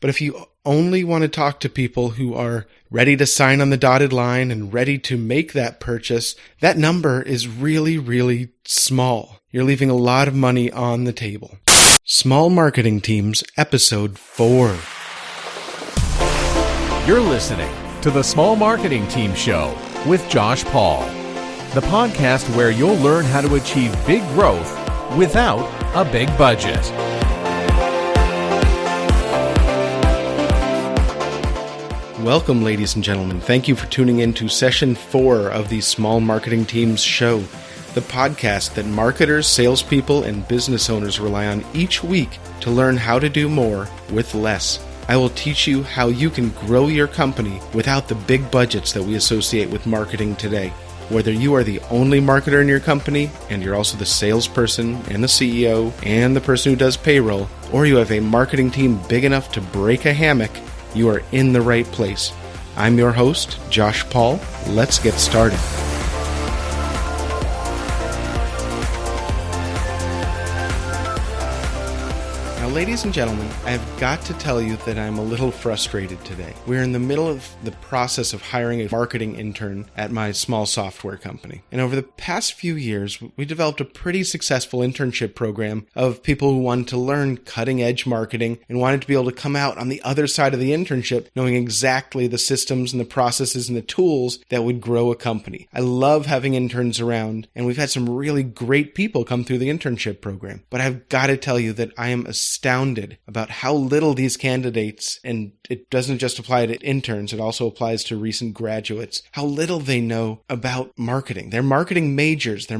But if you only want to talk to people who are ready to sign on the dotted line and ready to make that purchase, that number is really, really small. You're leaving a lot of money on the table. Small Marketing Teams, Episode 4. You're listening to the Small Marketing Team Show with Josh Paul, the podcast where you'll learn how to achieve big growth without a big budget. Welcome, ladies and gentlemen. Thank you for tuning in to Session 4 of the Small Marketing Teams Show, the podcast that marketers, salespeople, and business owners rely on each week to learn how to do more with less. I will teach you how you can grow your company without the big budgets that we associate with marketing today. Whether you are the only marketer in your company, and you're also the salesperson and the CEO and the person who does payroll, or you have a marketing team big enough to break a hammock, you are in the right place. I'm your host, Josh Paul. Let's get started. Ladies and gentlemen, I've got to tell you that I'm a little frustrated today. We're in the middle of the process of hiring a marketing intern at my small software company. And over the past few years, we developed a pretty successful internship program of people who wanted to learn cutting-edge marketing and wanted to be able to come out on the other side of the internship knowing exactly the systems and the processes and the tools that would grow a company. I love having interns around, and we've had some really great people come through the internship program. But I've got to tell you that I am astounded about how little these candidates, and it doesn't just apply to interns, it also applies to recent graduates, how little they know about marketing. They're marketing majors, they're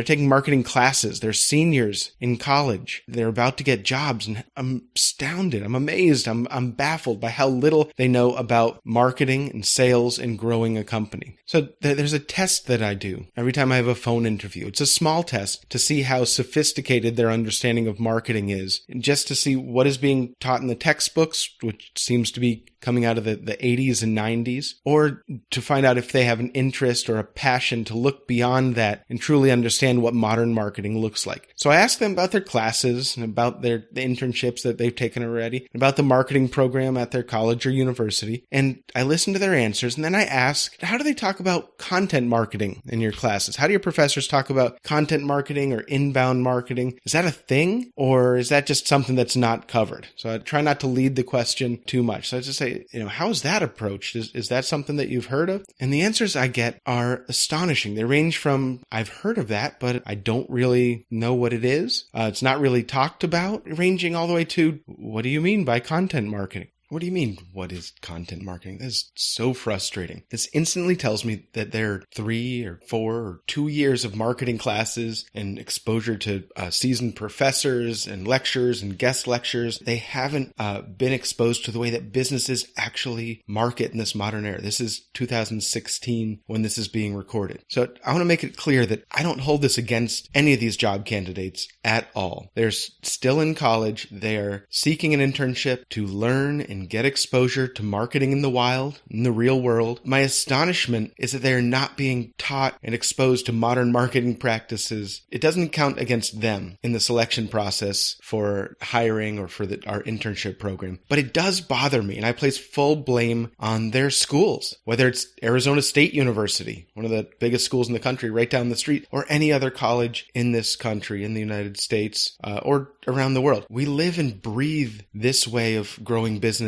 taking marketing classes, they're seniors in college, they're about to get jobs, and I'm astounded, I'm amazed, I'm baffled by how little they know about marketing and sales and growing a company. So there's a test that I do every time I have a phone interview. It's a small test to see how sophisticated their understanding of marketing is, just to see what is being taught in the textbooks, which seems to be coming out of the 80s and 90s, or to find out if they have an interest or a passion to look beyond that and truly understand what modern marketing looks like. So I asked them about their classes and about the internships that they've taken already, about the marketing program at their college or university, and I listened to their answers, and then I asked, how do they talk about content marketing in your classes? How do your professors talk about content marketing or inbound marketing? Is that a thing, or is that just something that's not covered? So I try not to lead the question too much. So I just say, how is that approached? Is that something that you've heard of? And the answers I get are astonishing. They range from, I've heard of that, but I don't really know what it is. It's not really talked about, ranging all the way to, what do you mean by content marketing? What do you mean, what is content marketing? That is so frustrating. This instantly tells me that there are 3 or 4 or 2 years of marketing classes and exposure to seasoned professors and lectures and guest lectures. They haven't been exposed to the way that businesses actually market in this modern era. This is 2016 when this is being recorded. So I want to make it clear that I don't hold this against any of these job candidates at all. They're still in college. They're seeking an internship to learn and get exposure to marketing in the wild, in the real world. My astonishment is that they are not being taught and exposed to modern marketing practices. It doesn't count against them in the selection process for hiring or for our internship program. But it does bother me, and I place full blame on their schools, whether it's Arizona State University, one of the biggest schools in the country right down the street, or any other college in this country, in the United States, or around the world. We live and breathe this way of growing businesses.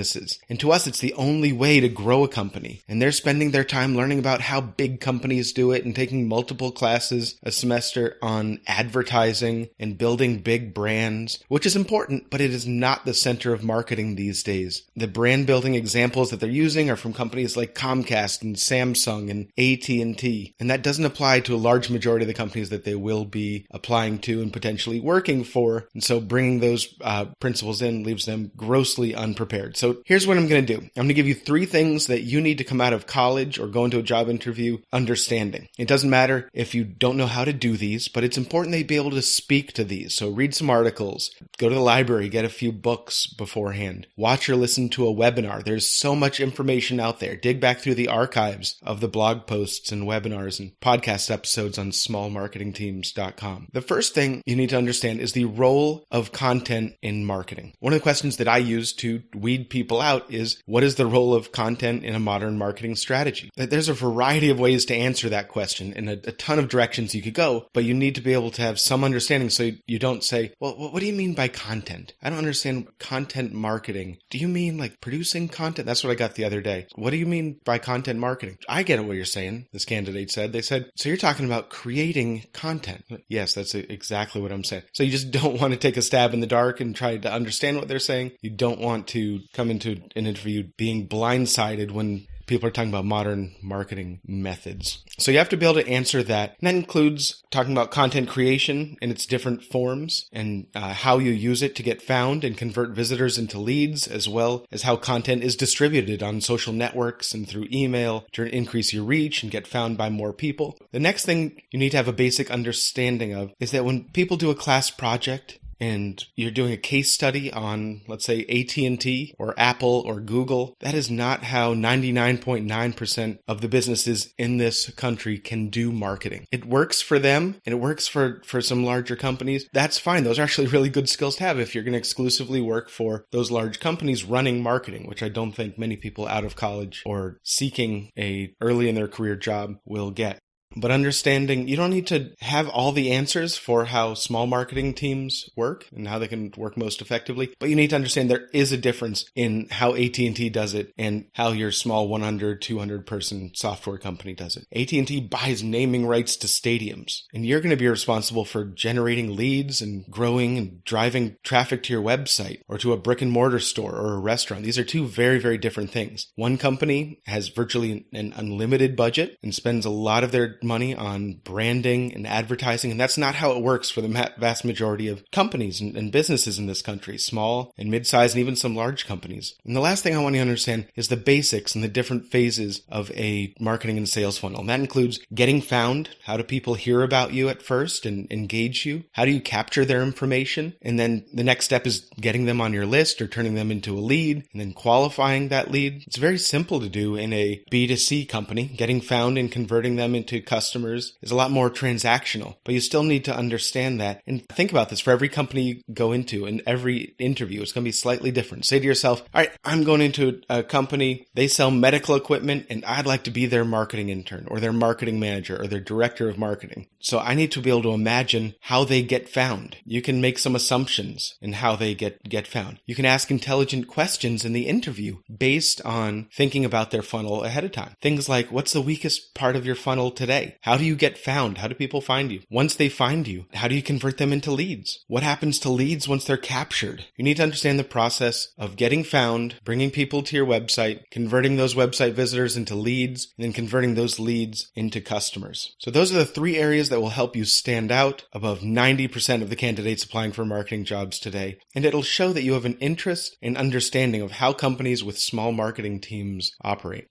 And to us, it's the only way to grow a company. And they're spending their time learning about how big companies do it and taking multiple classes a semester on advertising and building big brands, which is important, but it is not the center of marketing these days. The brand building examples that they're using are from companies like Comcast and Samsung and AT&T. And that doesn't apply to a large majority of the companies that they will be applying to and potentially working for. And so bringing those principles in leaves them grossly unprepared. So here's what I'm going to do. I'm going to give you 3 things that you need to come out of college or go into a job interview understanding. It doesn't matter if you don't know how to do these, but it's important that you be able to speak to these. So read some articles, go to the library, get a few books beforehand, watch or listen to a webinar. There's so much information out there. Dig back through the archives of the blog posts and webinars and podcast episodes on smallmarketingteams.com. The first thing you need to understand is the role of of content in marketing? One of the questions that I use to weed people out is, what is the role of content in a modern marketing strategy? There's a variety of ways to answer that question and a ton of directions you could go, but you need to be able to have some understanding so you don't say, well, what do you mean by content? I don't understand content marketing. Do you mean like producing content? That's what I got the other day. What do you mean by content marketing? I get what you're saying, this candidate said. They said, so you're talking about creating content. Yes, that's exactly what I'm saying. So you just don't want to take a stab in the dark and try to understand what they're saying. You don't want to come into an interview being blindsided when people are talking about modern marketing methods. So you have to be able to answer that. And that includes talking about content creation in its different forms and how you use it to get found and convert visitors into leads, as well as how content is distributed on social networks and through email to increase your reach and get found by more people. The next thing you need to have a basic understanding of is that when people do a class project, and you're doing a case study on, let's say, AT&T or Apple or Google, that is not how 99.9% of the businesses in this country can do marketing. It works for them, and it works for some larger companies. That's fine. Those are actually really good skills to have if you're going to exclusively work for those large companies running marketing, which I don't think many people out of college or seeking a early in their career job will get. But understanding you don't need to have all the answers for how small marketing teams work and how they can work most effectively. But you need to understand there is a difference in how AT&T does it and how your small 100, 200 person software company does it. AT&T buys naming rights to stadiums, and you're going to be responsible for generating leads and growing and driving traffic to your website or to a brick and mortar store or a restaurant. These are two very, very different things. One company has virtually an unlimited budget and spends a lot of their money on branding and advertising, and that's not how it works for the vast majority of companies and businesses in this country, small and mid-sized and even some large companies. And the last thing I want you to understand is the basics and the different phases of a marketing and sales funnel. And that includes getting found. How do people hear about you at first and engage you? How do you capture their information? And then the next step is getting them on your list or turning them into a lead and then qualifying that lead. It's very simple to do in a B2C company. Getting found and converting them into customers is a lot more transactional, but you still need to understand that. And think about this, for every company you go into and every interview, it's going to be slightly different. Say to yourself, all right, I'm going into a company, they sell medical equipment, and I'd like to be their marketing intern or their marketing manager or their director of marketing. So I need to be able to imagine how they get found. You can make some assumptions in how they get found. You can ask intelligent questions in the interview based on thinking about their funnel ahead of time. Things like, what's the weakest part of your funnel today? How do you get found? How do people find you? Once they find you, how do you convert them into leads? What happens to leads once they're captured? You need to understand the process of getting found, bringing people to your website, converting those website visitors into leads, and then converting those leads into customers. So those are the three areas that will help you stand out above 90% of the candidates applying for marketing jobs today. And it'll show that you have an interest and understanding of how companies with small marketing teams operate.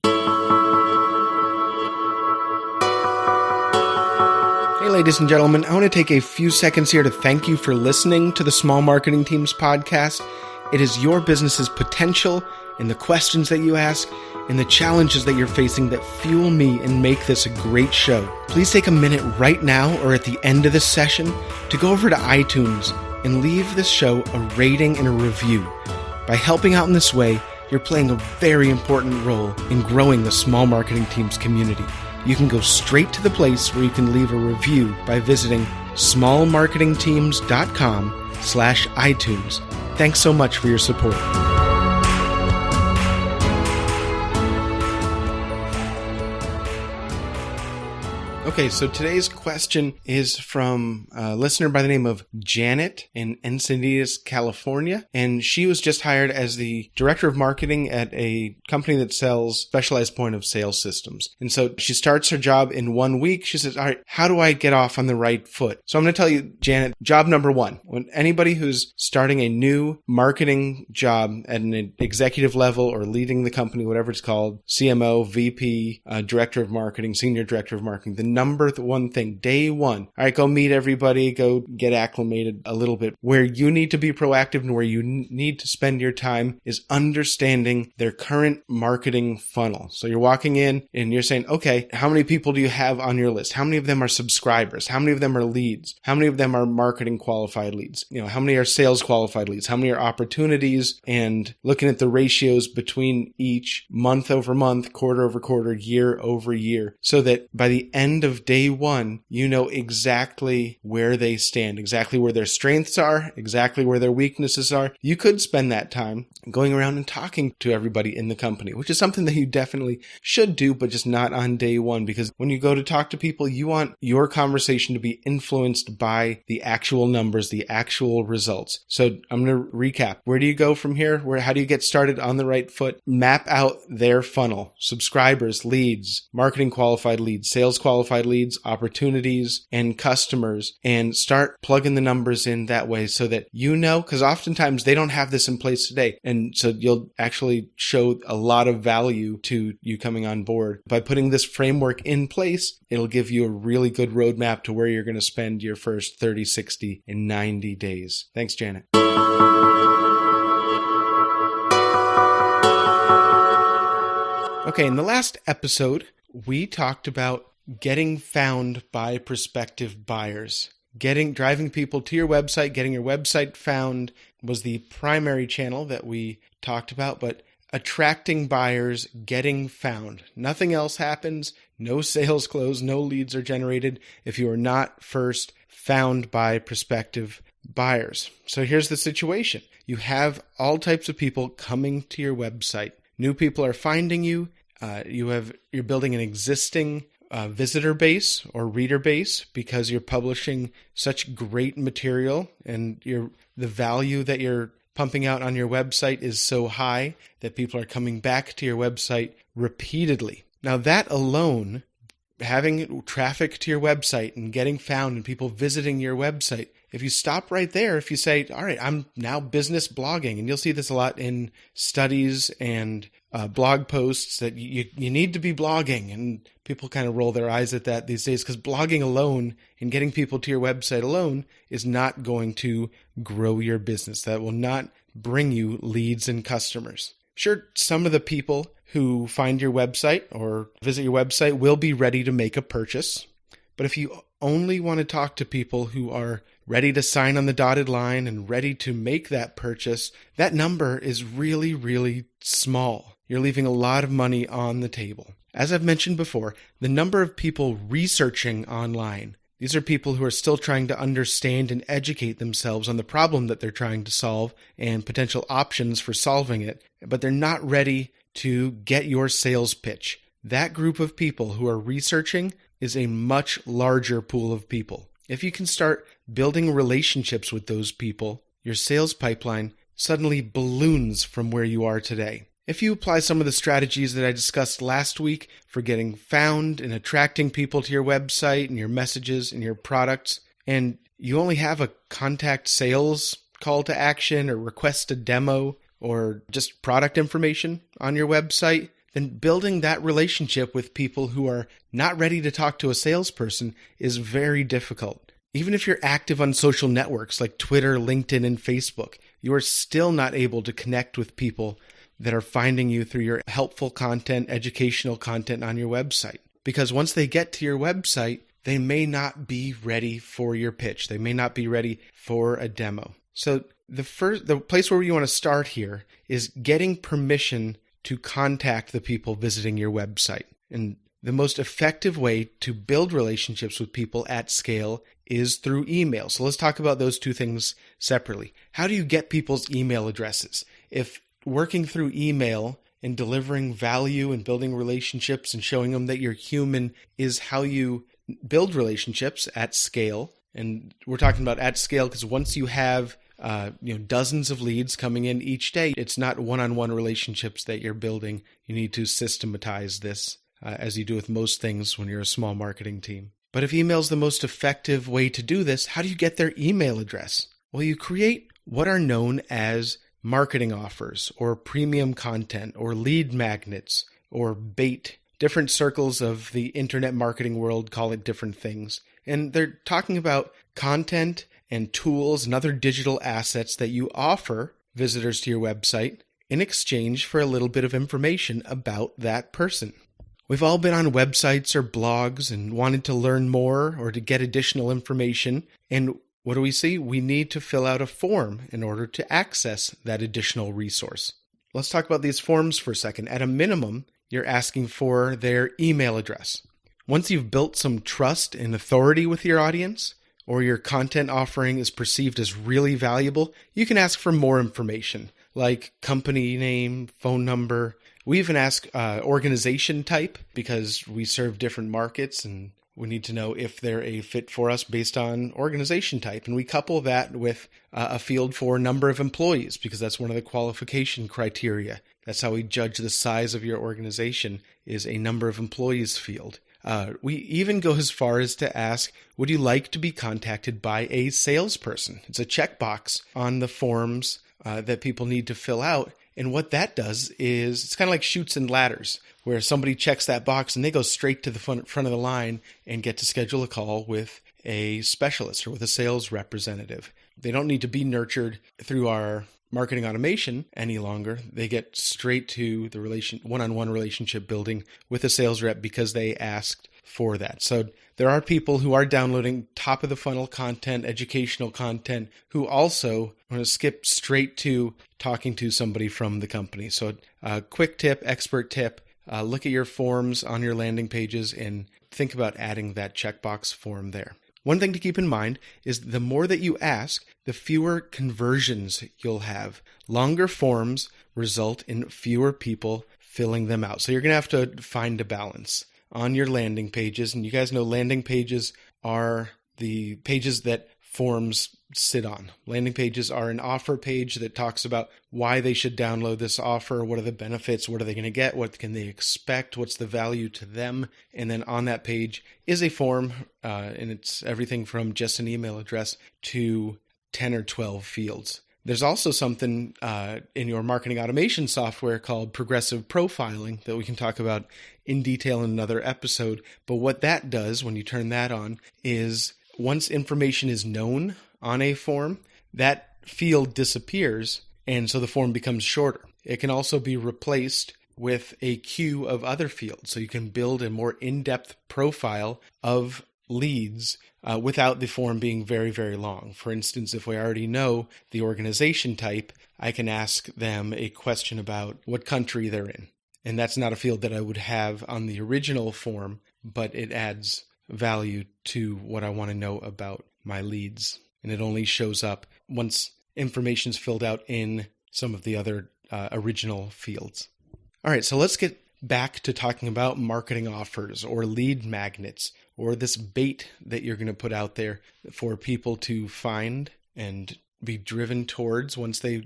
Hey, ladies and gentlemen, I want to take a few seconds here to thank you for listening to the Small Marketing Teams podcast. It is your business's potential and the questions that you ask and the challenges that you're facing that fuel me and make this a great show. Please take a minute right now or at the end of this session to go over to iTunes and leave this show a rating and a review. By helping out in this way, you're playing a very important role in growing the Small Marketing Teams community. You can go straight to the place where you can leave a review by visiting smallmarketingteams.com/iTunes. Thanks so much for your support. Okay, so today's question is from a listener by the name of Janet in Encinitas, California. And she was just hired as the director of marketing at a company that sells specialized point of sale systems. And so she starts her job in 1 week. She says, all right, how do I get off on the right foot? So I'm going to tell you, Janet, job number one, when anybody who's starting a new marketing job at an executive level or leading the company, whatever it's called, CMO, VP, director of marketing, senior director of marketing, the number one thing, day one. All right, go meet everybody, go get acclimated a little bit. Where you need to be proactive and where you need to spend your time is understanding their current marketing funnel. So you're walking in and you're saying, okay, how many people do you have on your list? How many of them are subscribers? How many of them are leads? How many of them are marketing qualified leads? How many are sales qualified leads? How many are opportunities? And looking at the ratios between each, month over month, quarter over quarter, year over year, so that by the end of day one, you know exactly where they stand, exactly where their strengths are, exactly where their weaknesses are. You could spend that time going around and talking to everybody in the company, which is something that you definitely should do, but just not on day one, because when you go to talk to people, you want your conversation to be influenced by the actual numbers, the actual results. So I'm going to recap. Where do you go from here? How do you get started on the right foot? Map out their funnel: subscribers, leads, marketing qualified leads, sales qualified leads, opportunities, and customers, and start plugging the numbers in that way so that because oftentimes they don't have this in place today. And so you'll actually show a lot of value to you coming on board. By putting this framework in place, it'll give you a really good roadmap to where you're going to spend your first 30, 60, and 90 days. Thanks, Janet. Okay, in the last episode, we talked about getting found by prospective buyers. Driving people to your website, getting your website found was the primary channel that we talked about, but attracting buyers, getting found. Nothing else happens. No sales close, no leads are generated if you are not first found by prospective buyers. So here's the situation. You have all types of people coming to your website. New people are finding you. You're building an existing visitor base or reader base because you're publishing such great material, and the value that you're pumping out on your website is so high that people are coming back to your website repeatedly. Now that alone, having traffic to your website and getting found and people visiting your website, if you stop right there, if you say, all right, I'm now business blogging, and you'll see this a lot in studies and blog posts that you need to be blogging, and people kind of roll their eyes at that these days because blogging alone and getting people to your website alone is not going to grow your business. That will not bring you leads and customers. Sure, some of the people who find your website or visit your website will be ready to make a purchase, but if you only want to talk to people who are ready to sign on the dotted line and ready to make that purchase, that number is really, really small. You're leaving a lot of money on the table. As I've mentioned before, the number of people researching online, these are people who are still trying to understand and educate themselves on the problem that they're trying to solve and potential options for solving it, but they're not ready to get your sales pitch. That group of people who are researching is a much larger pool of people. If you can start building relationships with those people, your sales pipeline suddenly balloons from where you are today. If you apply some of the strategies that I discussed last week for getting found and attracting people to your website and your messages and your products, and you only have a contact sales call to action or request a demo or just product information on your website, then building that relationship with people who are not ready to talk to a salesperson is very difficult. Even if you're active on social networks like Twitter, LinkedIn, and Facebook, you are still not able to connect with people that are finding you through your helpful content, educational content on your website. Because once they get to your website, they may not be ready for your pitch. They may not be ready for a demo. So the place where you want to start here is getting permission to contact the people visiting your website. And the most effective way to build relationships with people at scale is through email. So let's talk about those two things separately. How do you get people's email addresses? If working through email and delivering value and building relationships and showing them that you're human is how you build relationships at scale, and we're talking about at scale because once you have dozens of leads coming in each day, it's not one-on-one relationships that you're building. You need to systematize this as you do with most things when you're a small marketing team. But if email is the most effective way to do this, how do you get their email address? Well, you create what are known as marketing offers or premium content or lead magnets or bait different circles of the internet marketing world call it different things. And they're talking about content and tools and other digital assets that you offer visitors to your website in exchange for a little bit of information about that person. We've all been on websites or blogs and wanted to learn more or to get additional information. And what do we see? We need to fill out a form in order to access that additional resource. Let's talk about these forms for a second. At a minimum, you're asking for their email address. Once you've built some trust and authority with your audience, or your content offering is perceived as really valuable, you can ask for more information, like company name, phone number. We even ask organization type because we serve different markets and we need to know if they're a fit for us based on organization type. And we couple that with a field for number of employees because that's one of the qualification criteria. That's how we judge the size of your organization, is a number of employees field. We even go as far as to ask, would you like to be contacted by a salesperson? It's a checkbox on the forms that people need to fill out. And what that does is it's kind of like chutes and ladders, where somebody checks that box and they go straight to the front of the line and get to schedule a call with a specialist or with a sales representative. They don't need to be nurtured through our marketing automation any longer. They get straight to the one-on-one relationship building with a sales rep because they asked for that. So there are people who are downloading top of the funnel content, educational content, who also want to skip straight to talking to somebody from the company. So quick tip, expert tip, look at your forms on your landing pages and think about adding that checkbox form there. One thing to keep in mind is the more that you ask, the fewer conversions you'll have. Longer forms result in fewer people filling them out. So you're going to have to find a balance on your landing pages. And you guys know landing pages are the pages that forms sit on. Landing pages are an offer page that talks about why they should download this offer, what are the benefits, what are they going to get, what can they expect, what's the value to them. And then on that page is a form, and it's everything from just an email address to 10 or 12 fields. There's also something in your marketing automation software called progressive profiling that we can talk about in detail in another episode. But what that does when you turn that on is once information is known on a form, that field disappears, and so the form becomes shorter. It can also be replaced with a queue of other fields, so you can build a more in-depth profile of leads without the form being very, very long. For instance, if we already know the organization type, I can ask them a question about what country they're in. And that's not a field that I would have on the original form, but it adds value to what I want to know about my leads. And it only shows up once information is filled out in some of the other original fields. All right, so let's get back to talking about marketing offers or lead magnets or this bait that you're going to put out there for people to find and be driven towards once they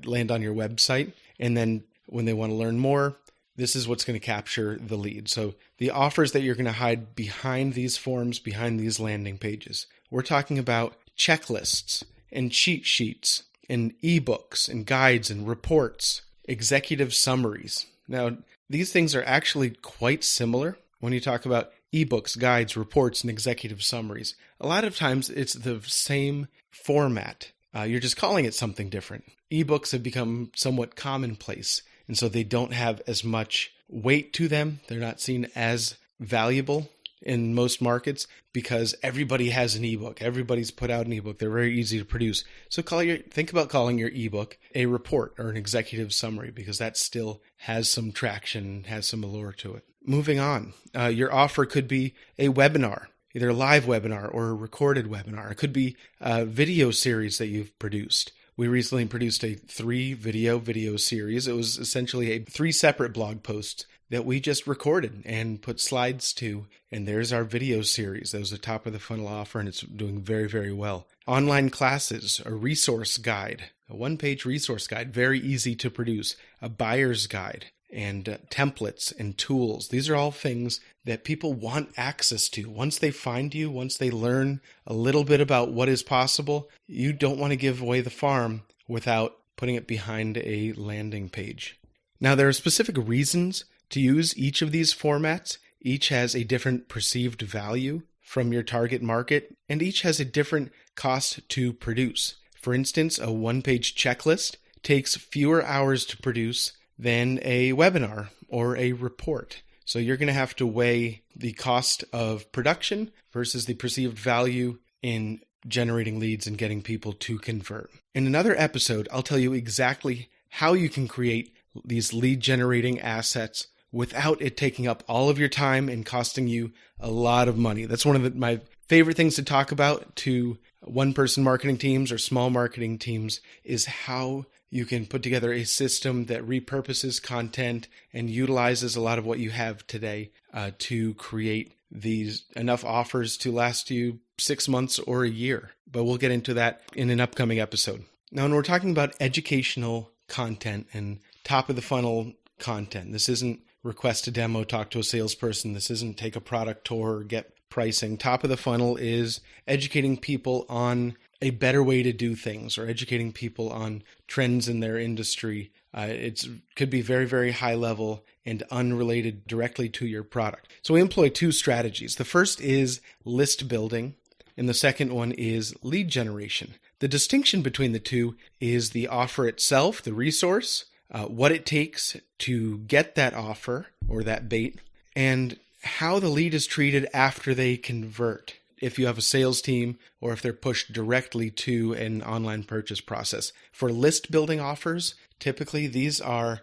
land on your website. And then when they want to learn more, this is what's going to capture the lead. So the offers that you're going to hide behind these forms, behind these landing pages, we're talking about checklists and cheat sheets and ebooks and guides and reports, executive summaries. Now, these things are actually quite similar when you talk about ebooks, guides, reports, and executive summaries. A lot of times it's the same format. You're just calling it something different. Ebooks have become somewhat commonplace, and so they don't have as much weight to them. They're not seen as valuable in most markets because everybody has an ebook. Everybody's put out an ebook. They're very easy to produce. So think about calling your ebook a report or an executive summary because that still has some traction, has some allure to it. Moving on, your offer could be a webinar, either a live webinar or a recorded webinar. It could be a video series that you've produced. We recently produced a 3-video series. It was essentially 3 separate blog posts that we just recorded and put slides to. And there's our video series. That was the top of the funnel offer, and it's doing very, very well. Online classes, a resource guide, a 1-page resource guide, very easy to produce, a buyer's guide, and templates and tools. These are all things that people want access to. Once they find you, once they learn a little bit about what is possible, you don't want to give away the farm without putting it behind a landing page. Now, there are specific reasons to use each of these formats. Each has a different perceived value from your target market, and each has a different cost to produce. For instance, a one-page checklist takes fewer hours to produce than a webinar or a report. So you're going to have to weigh the cost of production versus the perceived value in generating leads and getting people to convert. In another episode, I'll tell you exactly how you can create these lead generating assets without it taking up all of your time and costing you a lot of money. That's one of my favorite things to talk about to one-person marketing teams or small marketing teams, is how you can put together a system that repurposes content and utilizes a lot of what you have today to create these enough offers to last you 6 months or a year. But we'll get into that in an upcoming episode. Now, when we're talking about educational content and top of the funnel content, this isn't request a demo, talk to a salesperson. This isn't take a product tour or get pricing. Top of the funnel is educating people on a better way to do things, or educating people on trends in their industry. It could be very, very high level and unrelated directly to your product. So we employ two strategies. The first is list building, and the second one is lead generation. The distinction between the two is the offer itself, the resource, what it takes to get that offer or that bait, and how the lead is treated after they convert, if you have a sales team or if they're pushed directly to an online purchase process. For list building offers, typically these are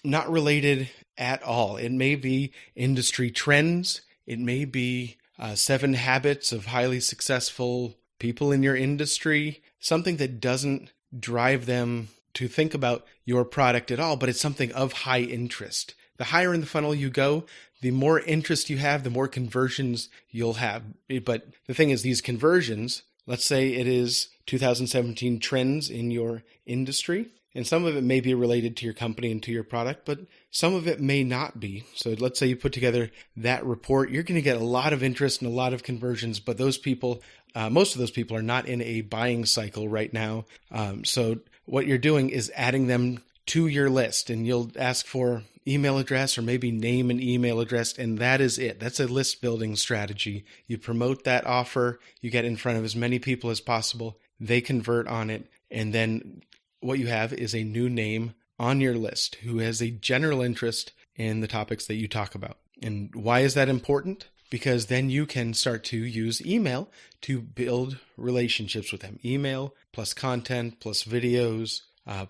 not related at all. It may be industry trends. It may be 7 habits of highly successful people in your industry, something that doesn't drive them to think about your product at all, but it's something of high interest. The higher in the funnel you go, the more interest you have, the more conversions you'll have. But the thing is, these conversions, let's say it is 2017 trends in your industry, and some of it may be related to your company and to your product, but some of it may not be. So let's say you put together that report, you're going to get a lot of interest and a lot of conversions, but those people, most of those people are not in a buying cycle right now. So what you're doing is adding them to your list, and you'll ask for email address or maybe name and email address, and that is it. That's a list building strategy. You promote that offer, you get in front of as many people as possible, they convert on it, and then what you have is a new name on your list who has a general interest in the topics that you talk about. And why is that important? Because then you can start to use email to build relationships with them. Email plus content plus videos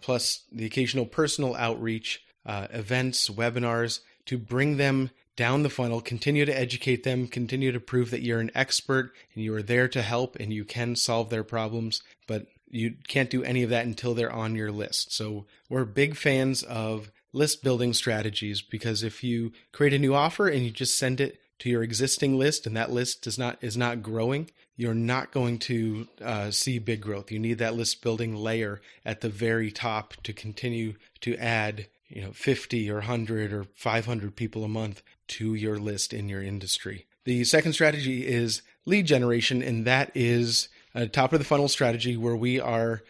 plus the occasional personal outreach, events, webinars, to bring them down the funnel, continue to educate them, continue to prove that you're an expert and you are there to help and you can solve their problems, but you can't do any of that until they're on your list. So we're big fans of list building strategies, because if you create a new offer and you just send it to your existing list and that list is not growing, you're not going to see big growth. You need that list building layer at the very top to continue to add 50 or 100 or 500 people a month to your list in your industry. The second strategy is lead generation, and that is a top of the funnel strategy where we are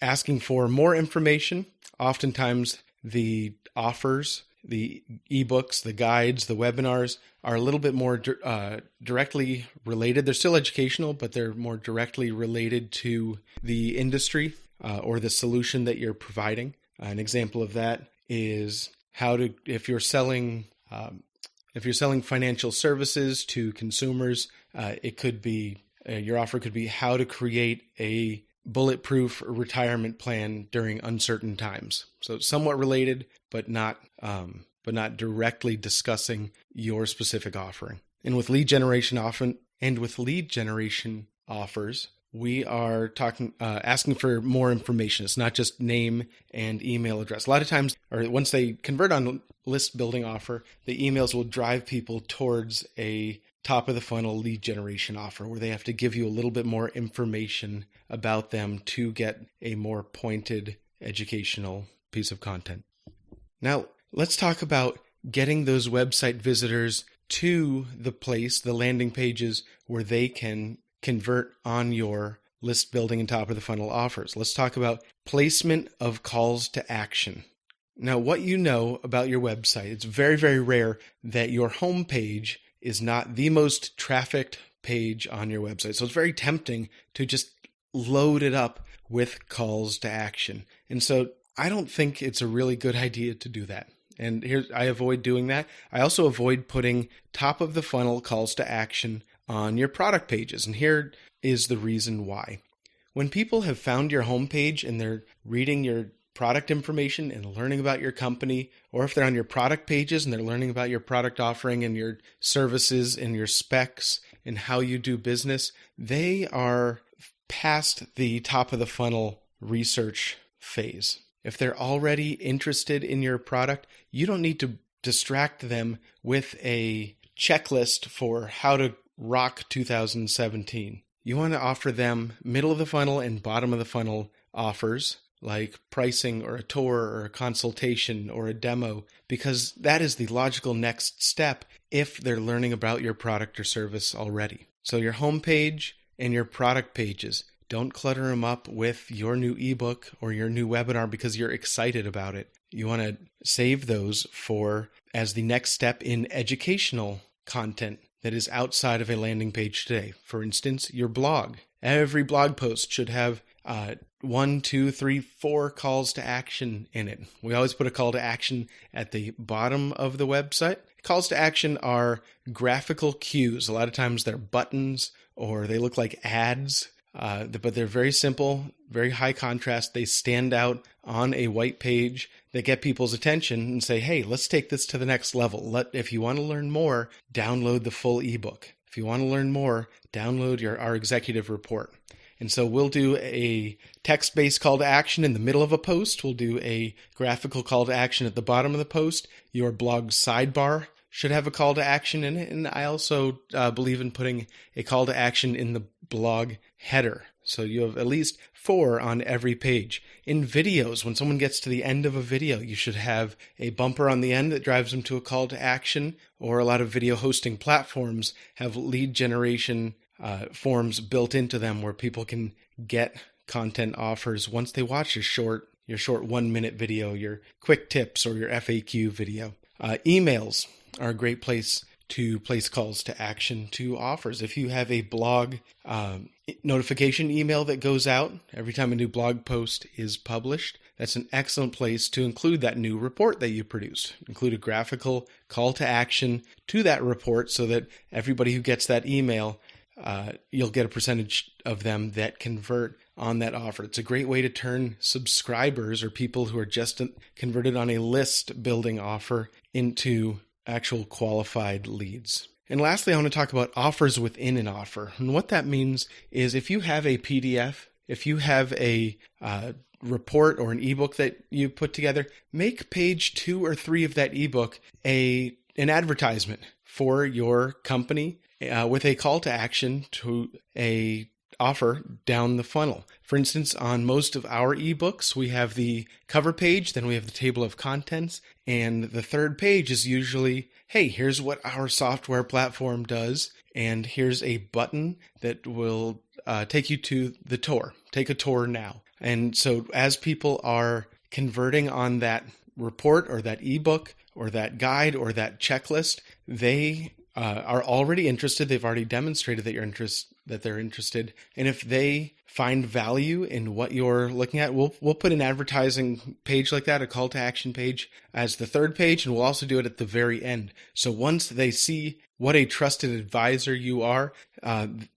asking for more information. Oftentimes the offers, the ebooks, the guides, the webinars are a little bit more directly related. They're still educational, but they're more directly related to the industry or the solution that you're providing. An example of that is if you're selling financial services to consumers, it could be your offer could be how to create a bulletproof retirement plan during uncertain times. So somewhat related, but not directly discussing your specific offering. And with lead generation offers, we are asking for more information. It's not just name and email address. A lot of times, or once they convert on list building offer, the emails will drive people towards a top of the funnel lead generation offer where they have to give you a little bit more information about them to get a more pointed educational piece of content. Now, let's talk about getting those website visitors to the landing pages where they can convert on your list building and top of the funnel offers. Let's talk about placement of calls to action. Now, what you know about your website, it's very, very rare that your home page is not the most trafficked page on your website. So it's very tempting to just load it up with calls to action. And so I don't think it's a really good idea to do that. And I avoid doing that. I also avoid putting top of the funnel calls to action on your product pages. And here is the reason why. When people have found your homepage and they're reading your product information and learning about your company, or if they're on your product pages and they're learning about your product offering and your services and your specs and how you do business, they are past the top of the funnel research phase. If they're already interested in your product, you don't need to distract them with a checklist for how to rock 2017. You want to offer them middle of the funnel and bottom of the funnel offers like pricing or a tour or a consultation or a demo, because that is the logical next step if they're learning about your product or service already. So your homepage and your product pages, don't clutter them up with your new ebook or your new webinar because you're excited about it. You want to save those for as the next step in educational content that is outside of a landing page today. For instance, your blog. Every blog post should have 1, 2, 3, 4 calls to action in it. We always put a call to action at the bottom of the website. Calls to action are graphical cues. A lot of times they're buttons or they look like ads, but they're very simple, very high contrast. They stand out on a white page. They get people's attention and say, hey, let's take this to the next level. If you want to learn more, download the full ebook. If you want to learn more, download our executive report. And so we'll do a text-based call to action in the middle of a post. We'll do a graphical call to action at the bottom of the post. Your blog sidebar should have a call to action in it. And I also believe in putting a call to action in the blog header. So you have at least 4 on every page. In videos, when someone gets to the end of a video, you should have a bumper on the end that drives them to a call to action. Or a lot of video hosting platforms have lead generation forms built into them where people can get content offers once they watch your short 1-minute video, your quick tips, or your FAQ video. Emails are a great place to place calls to action to offers. If you have a blog notification email that goes out every time a new blog post is published, that's an excellent place to include that new report that you produced. Include a graphical call to action to that report so that everybody who gets that email, you'll get a percentage of them that convert on that offer. It's a great way to turn subscribers or people who are just converted on a list building offer into actual qualified leads. And lastly, I want to talk about offers within an offer. And what that means is if you have a PDF, if you have a report or an ebook that you put together, make page 2 or 3 of that ebook an advertisement for your company with a call to action to a offer down the funnel. For instance, on most of our ebooks, we have the cover page, then we have the table of contents, and the third page is usually, hey, here's what our software platform does, and here's a button that will take you to the tour. Take a tour now. And so as people are converting on that report or that ebook or that guide or that checklist, they are already interested. They've already demonstrated that they're interested. And if they find value in what you're looking at, we'll put an advertising page like that, a call to action page, as the third page, and we'll also do it at the very end. So once they see what a trusted advisor you are,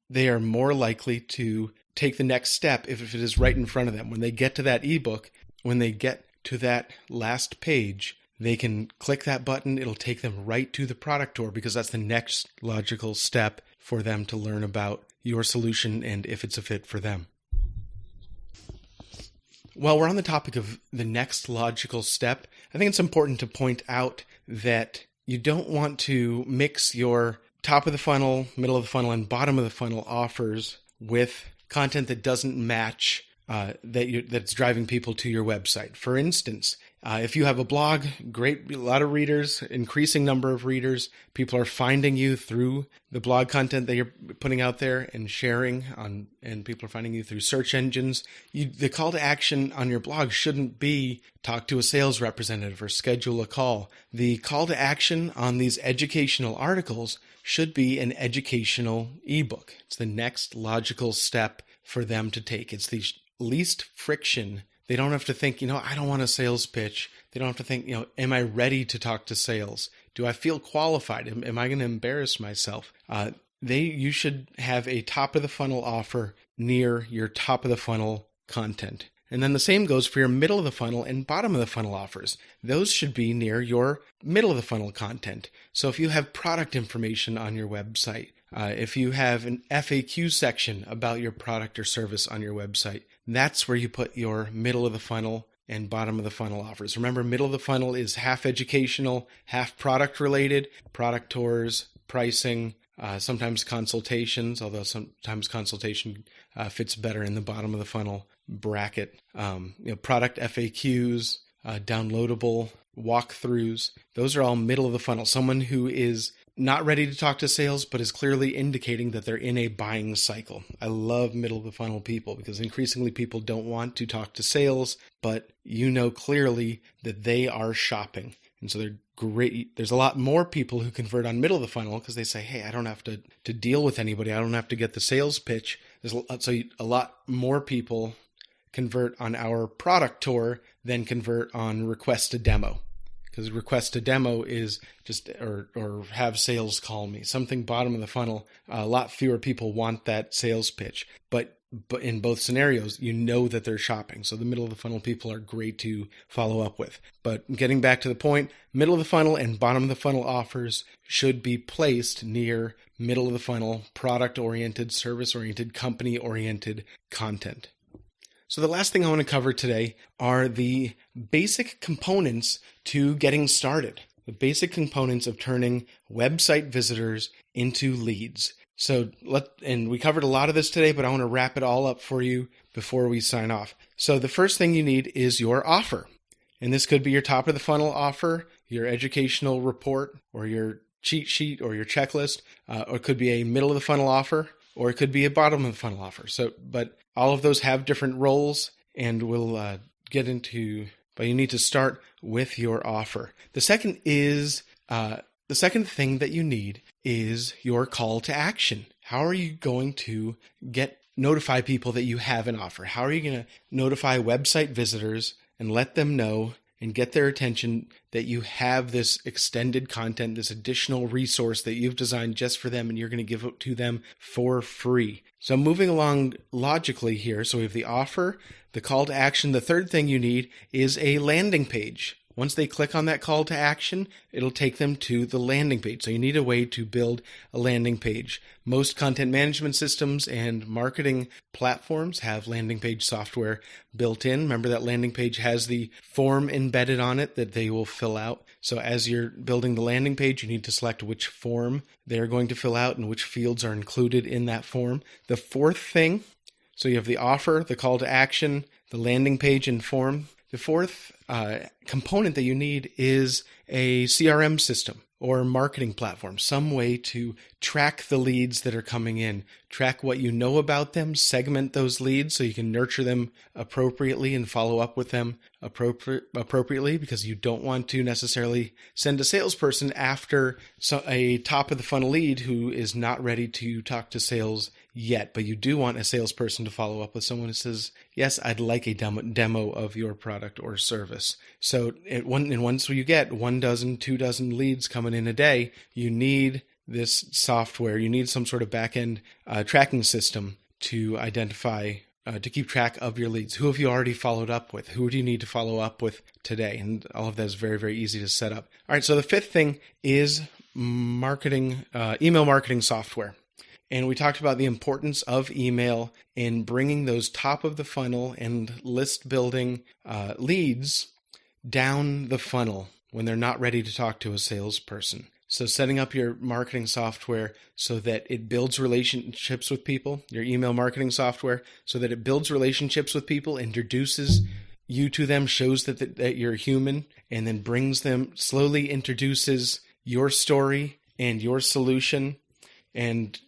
they are more likely to take the next step if it is right in front of them. When they get to that ebook, when they get to that last page, they can click that button. It'll take them right to the product tour because that's the next logical step for them to learn about your solution and if it's a fit for them. While we're on the topic of the next logical step, I think it's important to point out that you don't want to mix your top of the funnel, middle of the funnel, and bottom of the funnel offers with content that doesn't match that's driving people to your website. For instance, If you have a blog, great, a lot of readers, increasing number of readers. People are finding you through the blog content that you're putting out there and sharing on, and people are finding you through search engines. The call to action on your blog shouldn't be talk to a sales representative or schedule a call. The call to action on these educational articles should be an educational ebook. It's the next logical step for them to take. It's the least friction. They don't have to think, I don't want a sales pitch. They don't have to think, am I ready to talk to sales? Do I feel qualified? Am I going to embarrass myself? You should have a top of the funnel offer near your top of the funnel content. And then the same goes for your middle of the funnel and bottom of the funnel offers. Those should be near your middle of the funnel content. So if you have product information on your website, if you have an FAQ section about your product or service on your website, that's where you put your middle of the funnel and bottom of the funnel offers. Remember, middle of the funnel is half educational, half product related, product tours, pricing, sometimes consultations, although sometimes consultation fits better in the bottom of the funnel bracket. Product FAQs, downloadable walkthroughs, those are all middle of the funnel. Someone who is not ready to talk to sales, but is clearly indicating that they're in a buying cycle. I love middle of the funnel people because increasingly people don't want to talk to sales, but clearly that they are shopping. And so they're great. There's a lot more people who convert on middle of the funnel because they say, hey, I don't have to deal with anybody. I don't have to get the sales pitch. So a lot more people convert on our product tour than convert on request a demo. Because request a demo is just, or have sales call me, something bottom of the funnel. A lot fewer people want that sales pitch, but in both scenarios, that they're shopping. So the middle of the funnel people are great to follow up with. But getting back to the point, middle of the funnel and bottom of the funnel offers should be placed near middle of the funnel, product-oriented, service-oriented, company-oriented content. So the last thing I want to cover today are the basic components to getting started, the basic components of turning website visitors into leads. And we covered a lot of this today, but I want to wrap it all up for you before we sign off. So the first thing you need is your offer. And this could be your top of the funnel offer, your educational report, or your cheat sheet, or your checklist, or it could be a middle of the funnel offer, or it could be a bottom of the funnel offer. But all of those have different roles, and we'll get into, but you need to start with your offer. The second thing that you need is your call to action. How are you going to notify people that you have an offer? How are you going to notify website visitors and let them know and get their attention that you have this extended content, this additional resource that you've designed just for them, and you're going to give it to them for free? So moving along logically here, so we have the offer, the call to action. The third thing you need is a landing page. Once they click on that call to action, it'll take them to the landing page. So you need a way to build a landing page. Most content management systems and marketing platforms have landing page software built in. Remember that landing page has the form embedded on it that they will fill out. So as you're building the landing page, you need to select which form they're going to fill out and which fields are included in that form. The fourth thing, so you have the offer, the call to action, the landing page and form. The fourth component that you need is a CRM system or marketing platform, some way to track the leads that are coming in, track what you know about them, segment those leads so you can nurture them appropriately and follow up with them appropriately, because you don't want to necessarily send a salesperson after a top of the funnel lead who is not ready to talk to sales yet, but you do want a salesperson to follow up with someone who says, yes, I'd like a demo of your product or service. So once you get 1 dozen, 2 dozen leads coming in a day, you need this software. You need some sort of back-end tracking system to identify, to keep track of your leads. Who have you already followed up with? Who do you need to follow up with today? And all of that is very, very easy to set up. All right, so the fifth thing is email marketing software. And we talked about the importance of email in bringing those top of the funnel and list building leads down the funnel when they're not ready to talk to a salesperson. So setting up your marketing software so that it builds relationships with people, your email marketing software, so that it builds relationships with people, introduces you to them, shows that you're human, and then slowly introduces your story and your solution, and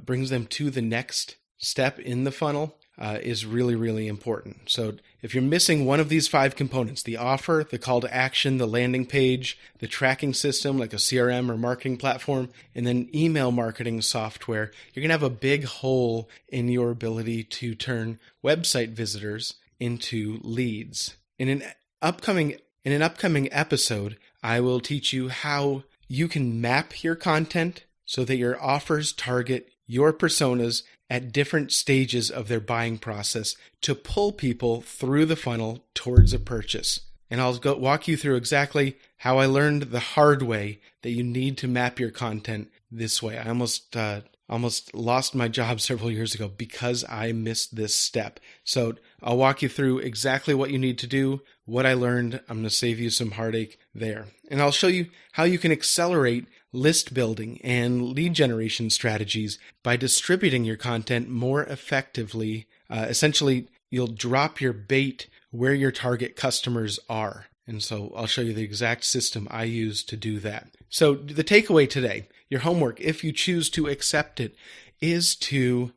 brings them to the next step in the funnel is really, really important. So if you're missing one of these 5 components, the offer, the call to action, the landing page, the tracking system like a CRM or marketing platform, and then email marketing software, you're going to have a big hole in your ability to turn website visitors into leads. In an upcoming episode, I will teach you how you can map your content so that your offers target your personas at different stages of their buying process to pull people through the funnel towards a purchase. And I'll walk you through exactly how I learned the hard way that you need to map your content this way. I almost lost my job several years ago because I missed this step. So I'll walk you through exactly what you need to do, what I learned. I'm going to save you some heartache there. And I'll show you how you can accelerate list building and lead generation strategies by distributing your content more effectively. Essentially, you'll drop your bait where your target customers are. And so I'll show you the exact system I use to do that. So the takeaway today, your homework, if you choose to accept it, is to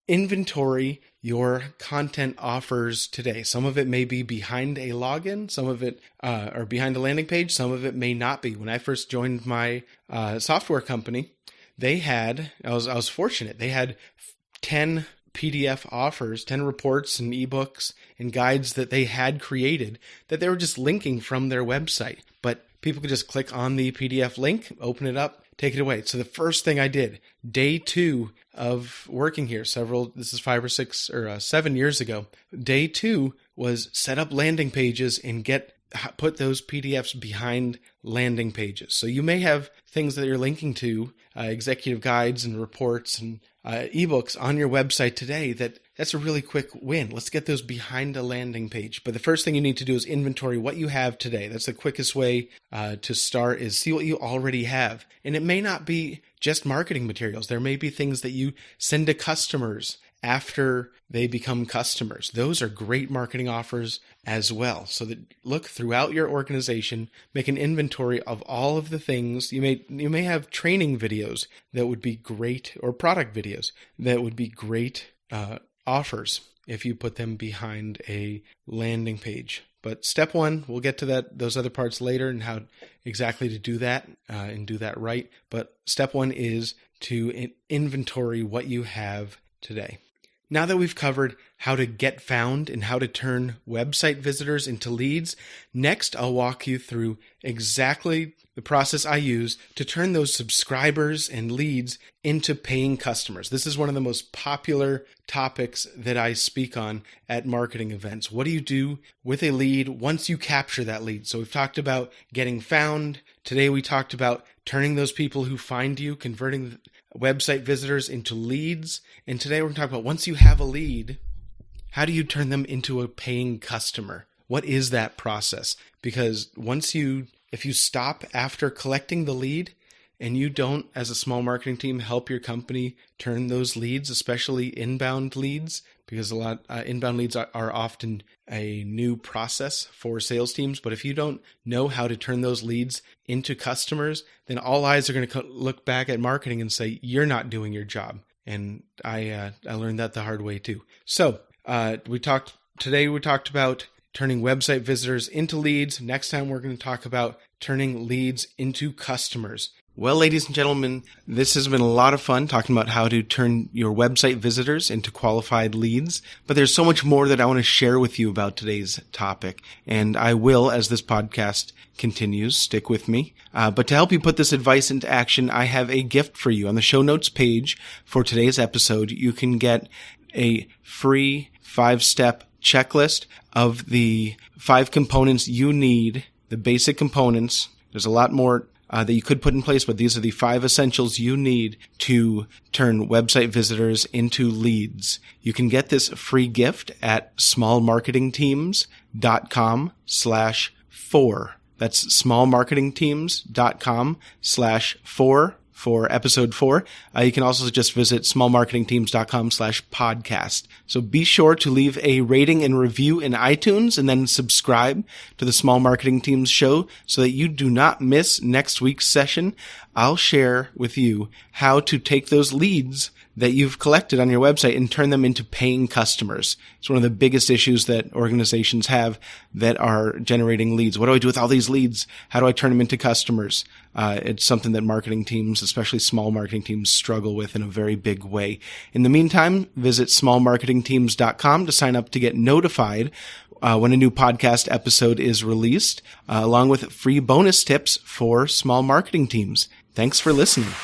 inventory your content offers today. Some of it may be behind a login, some of it or behind a landing page, some of it may not be. When I first joined my software company, I was fortunate. They had 10 PDF offers, 10 reports and ebooks and guides that they had created that they were just linking from their website. But people could just click on the PDF link, open it up, take it away. So the first thing I did, day 2 of working here, this is 5 or 6 or 7 years ago, day 2 was set up landing pages and put those PDFs behind landing pages. So you may have things that you're linking to, executive guides and reports and ebooks on your website today that's a really quick win. Let's get those behind a landing page. But the first thing you need to do is inventory what you have today. That's the quickest way to start, is see what you already have. And it may not be just marketing materials. There may be things that you send to customers after they become customers. Those are great marketing offers as well. So that look throughout your organization, make an inventory of all of the things. You may have training videos that would be great, or product videos that would be great offers if you put them behind a landing page. But step 1, we'll get to those other parts later and how exactly to do that and do that right. But step 1 is to inventory what you have today. Now that we've covered how to get found and how to turn website visitors into leads, next I'll walk you through exactly the process I use to turn those subscribers and leads into paying customers. This is one of the most popular topics that I speak on at marketing events. What do you do with a lead once you capture that lead? So we've talked about getting found. Today we talked about turning those people who find you, converting website visitors into leads. And today we're going to talk about, once you have a lead, how do you turn them into a paying customer? What is that process? Because if you stop after collecting the lead and you don't, as a small marketing team, help your company turn those leads, especially inbound leads, because inbound leads are often a new process for sales teams. But if you don't know how to turn those leads into customers, then all eyes are going to look back at marketing and say, you're not doing your job. And I learned that the hard way too. So we talked about turning website visitors into leads. Next time, we're going to talk about turning leads into customers. Well, ladies and gentlemen, this has been a lot of fun talking about how to turn your website visitors into qualified leads. But there's so much more that I want to share with you about today's topic. And I will, as this podcast continues, stick with me. But to help you put this advice into action, I have a gift for you. On the show notes page for today's episode, you can get a free 5-step checklist of the 5 components you need, the basic components. There's a lot more that you could put in place, but these are the 5 essentials you need to turn website visitors into leads. You can get this free gift at smallmarketingteams.com/4. That's smallmarketingteams.com/4 for episode 4. You can also just visit smallmarketingteams.com/podcast. So be sure to leave a rating and review in iTunes and then subscribe to the Small Marketing Teams show so that you do not miss next week's session. I'll share with you how to take those leads that you've collected on your website and turn them into paying customers. It's one of the biggest issues that organizations have that are generating leads. What do I do with all these leads? How do I turn them into customers? It's something that marketing teams, especially small marketing teams, struggle with in a very big way. In the meantime, visit smallmarketingteams.com to sign up to get notified when a new podcast episode is released, along with free bonus tips for small marketing teams. Thanks for listening.